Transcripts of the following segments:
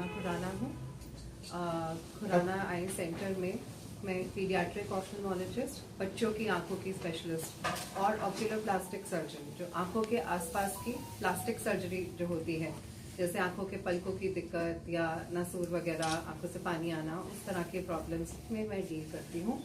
खुराना हूँ। खुराना आई सेंटर में मैं पीडियाट्रिक ऑफ्थेल्मोलॉजिस्ट, बच्चों की आंखों की स्पेशलिस्ट और ऑक्यूलर प्लास्टिक सर्जन, जो आंखों के आसपास की प्लास्टिक सर्जरी जो होती है, जैसे आंखों के पलकों की दिक्कत या नसूर वगैरह, आंखों से पानी आना, उस तरह के प्रॉब्लम्स में मैं डील करती हूँ।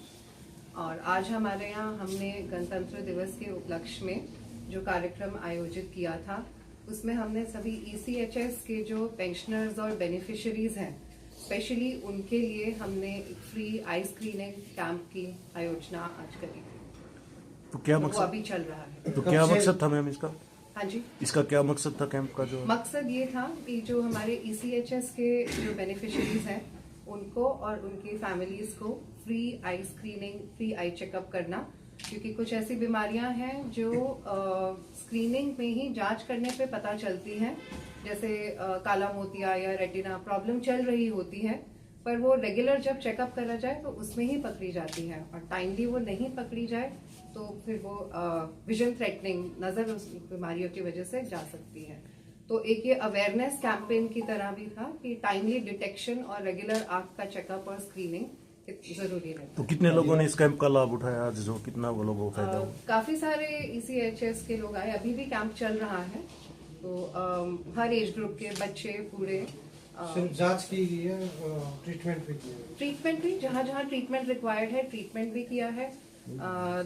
और आज हमारे यहाँ हमने गणतंत्र दिवस के उपलक्ष्य में जो कार्यक्रम आयोजित किया था, उसमें हमने सभी ECHS के जो पेंशनर्स और बेनिफिशियरीज हैं, स्पेशली उनके लिए हमने एक फ्री आई स्क्रीनिंग कैंप की आयोजना आज करी थी। तो क्या वो मकसद अभी चल रहा है। तो क्या मकसद था मैम इसका? हाँ जी, इसका क्या मकसद था कैंप का? जो मकसद ये था कि जो हमारे ECHS के जो बेनिफिशियरीज हैं उनको और उनकी फैमिलीज को फ्री आई स्क्रीनिंग, फ्री आई चेकअप करना, क्योंकि कुछ ऐसी बीमारियां हैं जो स्क्रीनिंग में ही जांच करने पे पता चलती हैं, जैसे काला मोतिया या रेटिना प्रॉब्लम चल रही होती है, पर वो रेगुलर जब चेकअप करा जाए तो उसमें ही पकड़ी जाती है, और टाइमली वो नहीं पकड़ी जाए तो फिर वो विजन थ्रेटनिंग, नजर उस बीमारियों की वजह से जा सकती है। तो एक ये अवेयरनेस कैंपेन की तरह भी था कि टाइमली डिटेक्शन और रेगुलर आंख का चेकअप और स्क्रीनिंग जरूरी है। तो कितने लोगों ने इस कैंप का लाभ उठाया आज? जो कितना वो लोगों को फायदा हुआ? काफी सारे ECHS के लोग आए, अभी भी कैंप चल रहा है। तो हर एज ग्रुप के बच्चे पूरे सिर्फ जांच की है, ट्रीटमेंट भी किया है। ट्रीटमेंट भी जहाँ जहाँ ट्रीटमेंट रिक्वायर्ड है ट्रीटमेंट भी किया है,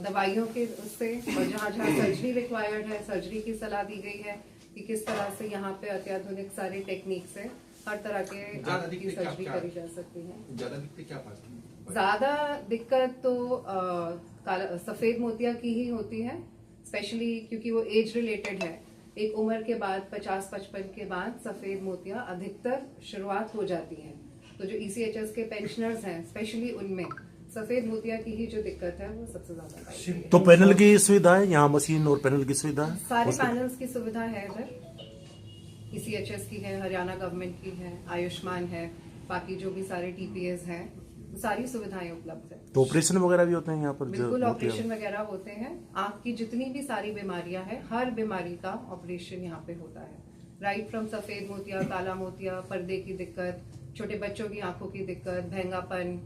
दवाइयों के उससे, और जहाँ जहाँ सर्जरी रिक्वायर्ड है सर्जरी की सलाह दी गई है कि किस तरह से यहाँ पे अत्याधुनिक सारी टेक्निक से हर तरह के आंख की सर्जरी करी जा सकती है। ज्यादा दिक्कत तो सफेद मोतिया की ही होती है, स्पेशली क्योंकि वो एज रिलेटेड है। एक उम्र के बाद 50-55 के बाद सफेद मोतिया अधिकतर शुरुआत हो जाती है। तो जो ECHS के पेंशनर्स हैं, स्पेशली उनमें सफेद मोतिया की ही जो दिक्कत है वो सबसे ज्यादा है। तो पैनल की सुविधा है यहाँ? मशीन और पैनल की सुविधा है? सारे पैनल्स की सुविधा है इधर, ECHS की है, हरियाणा गवर्नमेंट की है, आयुष्मान है, बाकी जो भी सारे TPAs हैं, सारी सुविधाएं उपलब्ध है। तो ऑपरेशन वगैरह भी होते हैं यहाँ पर? बिल्कुल, ऑपरेशन वगैरह होते हैं। आंख की जितनी भी सारी बीमारियां हैं, हर बीमारी का ऑपरेशन यहाँ पे होता है। राइट फ्रॉम सफेद मोतिया, काला मोतिया, पर्दे की दिक्कत, छोटे बच्चों की आंखों की दिक्कत, भैंगापन,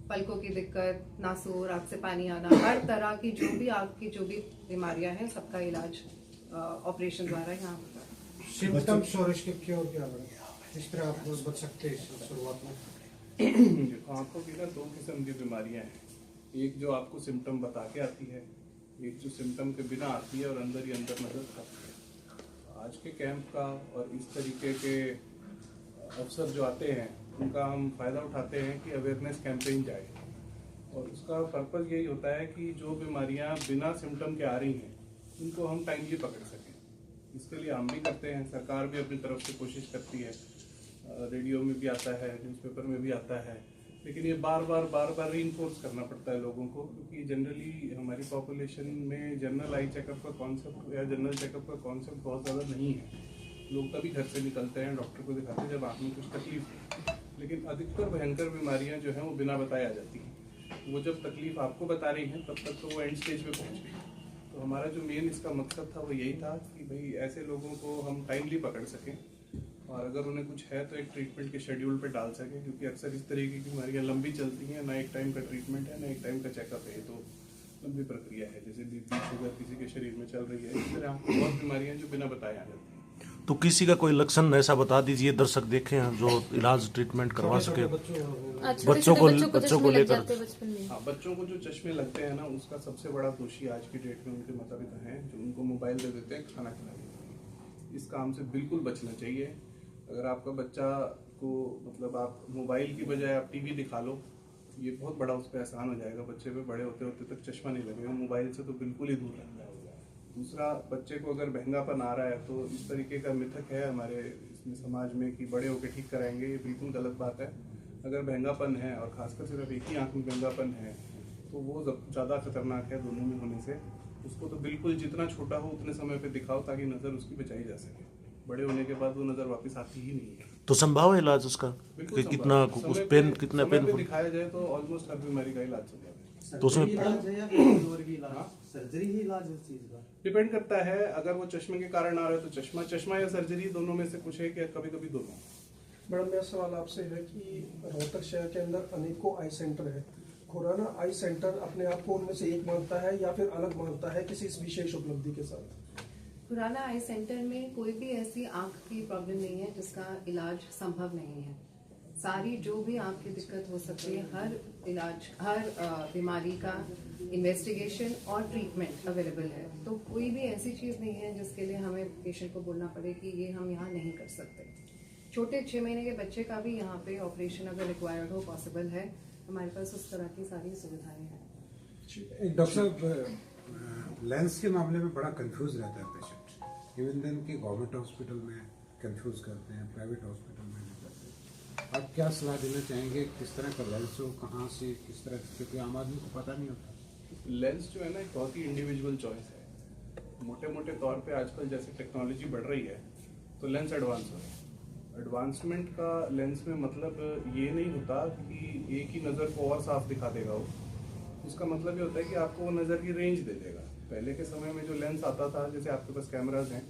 पलकों की दिक्कत, नासूर, आंख से पानी आना, हर तरह की जो भी आंख की जो भी बीमारियां हैं, सबका इलाज ऑपरेशन द्वारा यहाँ होता है। सिम्टम्स और इसके क्योर क्या है, इस तरह आप बच सकते हैं शुरुआत में? आंखों की ना 2 किस्म की बीमारियां हैं। एक जो आपको सिम्टम बता के आती है, एक जो सिम्टम के बिना आती है और अंदर ही अंदर नजर आती है। आज के कैंप का और इस तरीके के अवसर जो आते हैं उनका हम फायदा उठाते हैं कि अवेयरनेस कैंपेन जाए, और उसका पर्पज़ यही होता है कि जो बीमारियां बिना सिम्टम के आ रही हैं उनको हम टाइमली पकड़ सकें। इसके लिए हम भी करते हैं, सरकार भी अपनी तरफ से कोशिश करती है, रेडियो में भी आता है, न्यूज़पेपर में भी आता है, लेकिन ये बार बार रीइंफोर्स करना पड़ता है लोगों को, क्योंकि जनरली हमारी पॉपुलेशन में जनरल आई चेकअप का कॉन्सेप्ट या जनरल चेकअप का कॉन्सेप्ट बहुत ज़्यादा नहीं है। लोग तभी घर से निकलते हैं, डॉक्टर को दिखाते हैं जब आँख में कुछ तकलीफ है, लेकिन अधिकतर भयंकर बीमारियाँ जो हैं वो बिना बताए आ जाती हैं। वो जब तकलीफ आपको बता रही हैं तब तक तो वो एंड स्टेज पे पहुँच गई। तो हमारा जो मेन इसका मकसद था वो यही था कि भाई ऐसे लोगों को हम टाइमली पकड़ सकें, और अगर उन्हें कुछ है तो एक ट्रीटमेंट के शेड्यूल पे डाल सकें, क्योंकि अक्सर इस तरीके की बीमारियां लंबी चलती हैं, ना एक टाइम का ट्रीटमेंट है ना एक टाइम का चेकअप है, तो लंबी प्रक्रिया है। जैसे BP शुगर किसी के शरीर में चल रही है, इस तरह बहुत बीमारियां जो बिना बताए आ जाती हैं। तो किसी का कोई लक्षण ऐसा बता दीजिए, दर्शक देखें जो इलाज ट्रीटमेंट करवा सके बच्चों को लेकर। हाँ, बच्चों को जो चश्मे लगते हैं ना, उसका सबसे बड़ा दोषी आज की डेट में उनके माता पिता हैं, जो उनको मोबाइल दे देते हैं खाना खिलाने। इस काम से बिल्कुल बचना चाहिए। अगर आपका बच्चा को मतलब आप मोबाइल की बजाय आप TV दिखा लो, ये बहुत बड़ा उस पर एहसान हो जाएगा। बच्चे पे बड़े होते होते तक चश्मा नहीं लगेगा, मोबाइल से तो बिल्कुल ही दूर रहना है। दूसरा, बच्चे को अगर भैंगापन आ रहा है तो इस तरीके का मिथक है हमारे इसमें समाज में कि बड़े होकर ठीक कराएंगे, ये बिल्कुल गलत बात है। अगर भैंगापन है और खासकर सिर्फ एक ही आँख में भैंगापन है तो वो ज़्यादा खतरनाक है दोनों में होने से। उसको तो बिल्कुल जितना छोटा हो उतने समय पे दिखाओ ताकि नज़र उसकी बचाई जा सके। बड़े होने के बाद वो नज़र वापस आती ही नहीं है। तो संभव है इलाज उसका कि कितना पेन दिखाया जाए तो ऑलमोस्ट हर बीमारी का इलाज हो जाता है। तो उसमें सर्जरी ही इलाज है उस चीज का? डिपेंड करता है, अगर वो चश्मे के कारण आ रहा है तो चश्मा या सर्जरी दोनों में से कुछ है, कि कभी कभी दोनों। मैडम मेरा सवाल आपसे है कि रोहतक शहर के अंदर अनेकों आई सेंटर है। खुराना आई सेंटर अपने आप को उनमें से एक मानता है या फिर अलग मानता है किसी इस विशेष उपलब्धि के साथ? खुराना आई सेंटर में कोई भी ऐसी आंख की प्रॉब्लम नहीं है जिसका इलाज संभव नहीं है। सारी जो भी आंख की दिक्कत हो सकती है, हर बीमारी का इन्वेस्टिगेशन और ट्रीटमेंट अवेलेबल है। तो कोई भी ऐसी चीज़ नहीं है जिसके लिए हमें पेशेंट को बोलना पड़े कि ये हम यहाँ नहीं कर सकते। छोटे 6 महीने के बच्चे का भी यहाँ पे ऑपरेशन अगर रिक्वायर्ड हो पॉसिबल है। हमारे पास उस तरह की सारी सुविधाएं हैं। डॉक्टर साहब, लेंस के मामले में बड़ा कंफ्यूज रहता है पेशेंट। इवन देन कि गवर्नमेंट हॉस्पिटल में कंफ्यूज करते हैं, प्राइवेट हॉस्पिटल में नहीं करते। आप क्या सलाह देना चाहेंगे, किस तरह का लेंस हो, कहाँ से, किस तरह, क्योंकि आम आदमी को पता नहीं होता। लेंस जो है ना, एक बहुत ही इंडिविजुअल चॉइस है। मोटे मोटे तौर पे आजकल जैसे टेक्नोलॉजी बढ़ रही है तो लेंस एडवांस हो रहा है। एडवांसमेंट का लेंस में मतलब ये नहीं होता कि एक ही नज़र को और साफ दिखा देगा वो। उसका मतलब ये होता है कि आपको वो नज़र की रेंज दे देगा। पहले के समय में जो लेंस आता था, जैसे आपके पास कैमराज हैं,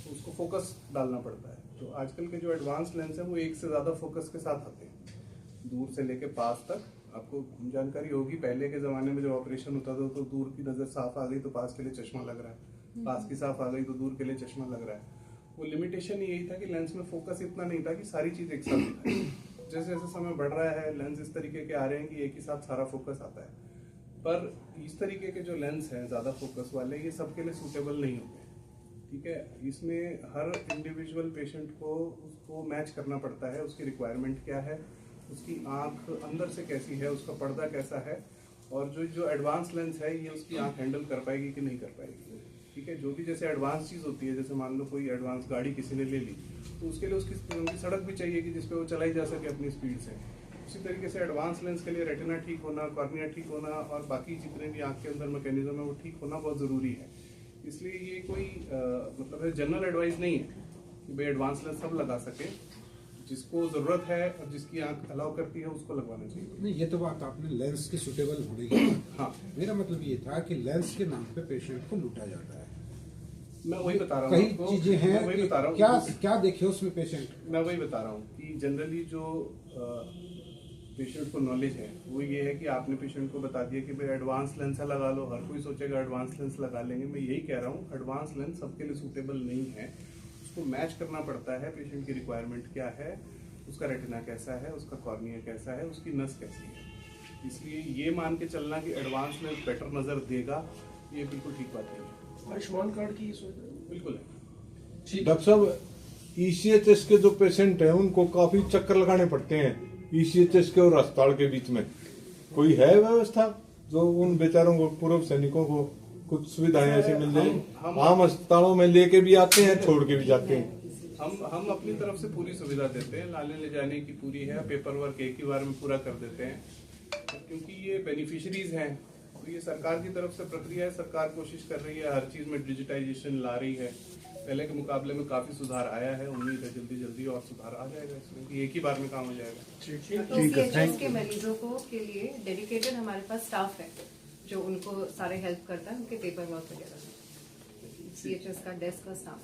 तो उसको फोकस डालना पड़ता है। तो आजकल के जो एडवांस लेंस हैं वो एक से ज़्यादा फोकस के साथ आते हैं, दूर से लेके पास तक। आपको जानकारी होगी, पहले के ज़माने में जब ऑपरेशन होता था तो दूर की नज़र साफ आ गई तो पास के लिए चश्मा लग रहा है, पास की साफ आ गई तो दूर के लिए चश्मा लग रहा है। वो लिमिटेशन यही था कि लेंस में फोकस इतना नहीं था कि सारी चीज़ एक साथ दिखाई। जैसे जैसे समय बढ़ रहा है, लेंस इस तरीके के आ रहे हैं कि एक ही साथ सारा फोकस आता है। पर इस तरीके के जो लेंस हैं ज़्यादा फोकस वाले, ये सबके लिए सूटेबल नहीं होते। ठीक है, इसमें हर इंडिविजुअल पेशेंट को उसको मैच करना पड़ता है। उसकी रिक्वायरमेंट क्या है, उसकी आंख अंदर से कैसी है, उसका पर्दा कैसा है, और जो एडवांस लेंस है ये उसकी आंख हैंडल कर पाएगी कि नहीं कर पाएगी। ठीक है, जो भी जैसे एडवांस चीज़ होती है, जैसे मान लो कोई एडवांस गाड़ी किसी ने ले ली तो उसके लिए उसकी सड़क भी चाहिए कि जिसपे वो चलाई जा सके अपनी स्पीड से। उसी तरीके से एडवांस लेंस के लिए रेटिना ठीक होना, कॉर्निया ठीक होना और बाकी जितने भी आंख के अंदर मैकेनिज्म है वो ठीक होना बहुत ज़रूरी है। इसलिए ये कोई मतलब जनरल एडवाइस नहीं है कि भाई एडवांस लेंस सब लगा सके। जिसको ज़रूरत है और जिसकी आंख अलाउ करती है उसको लगवाना चाहिए। नहीं, ये तो बात आपने लेंस के सूटेबल होने की। हाँ, मेरा मतलब ये था कि लेंस के नाम पे पेशेंट को लूटा जाता है। मैं वही बता रहा हूँ, कई चीजें हैं, वही बता रहा हूँ, क्या देखे उसमें पेशेंट। मैं वही बता रहा हूँ कि जनरली जो पेशेंट को नॉलेज है वो ये है कि आपने पेशेंट को बता दिया कि भाई एडवांस लेंस लगा लो। हर कोई सोचेगा एडवांस लेंस लगा लेंगे। मैं यही कह रहा हूँ, एडवांस लेंस सबके लिए सूटेबल नहीं है। उसको मैच करना पड़ता है, पेशेंट की रिक्वायरमेंट क्या है, उसका रेटिना कैसा है, उसका कॉर्निया कैसा है, उसकी नस कैसी है। इसलिए ये मान के चलना कि एडवांस लेंस बेटर नज़र देगा, ये बिल्कुल ठीक बात नहीं है। आयुष्मान कार्ड की सुविधा बिल्कुल है। डॉक्टर साहब, ईसीएचएस के जो पेशेंट हैं उनको काफी चक्कर लगाने पड़ते हैं ईसीएचएस के और अस्पताल के बीच में। कोई है व्यवस्था जो उन बेचारों को, पूर्व सैनिकों को कुछ सुविधाएं ऐसी मिल जाए? आम अस्पतालों में लेके भी आते हैं, छोड़ के भी जाते हैं। हम अपनी तरफ से पूरी सुविधा देते हैं, लाने ले जाने की पूरी है। पेपर वर्क एक ही बार में पूरा कर देते हैं, क्योंकि ये बेनिफिशरीज हैं। तो ये सरकार की तरफ से प्रक्रिया है। सरकार कोशिश कर रही है, हर चीज में डिजिटाइजेशन ला रही है। पहले के मुकाबले में काफी सुधार आया है। उम्मीद है जल्दी जल्दी और सुधार आ जाएगा इसमें, कि एक ही बार में काम हो जाएगा। ECHS के मरीजों को के लिए डेडिकेटेड हमारे पास स्टाफ है जो उनको सारे हेल्प करता है, उनके पेपर वर्क वगैरह। ECHS का डेस्क का स्टाफ।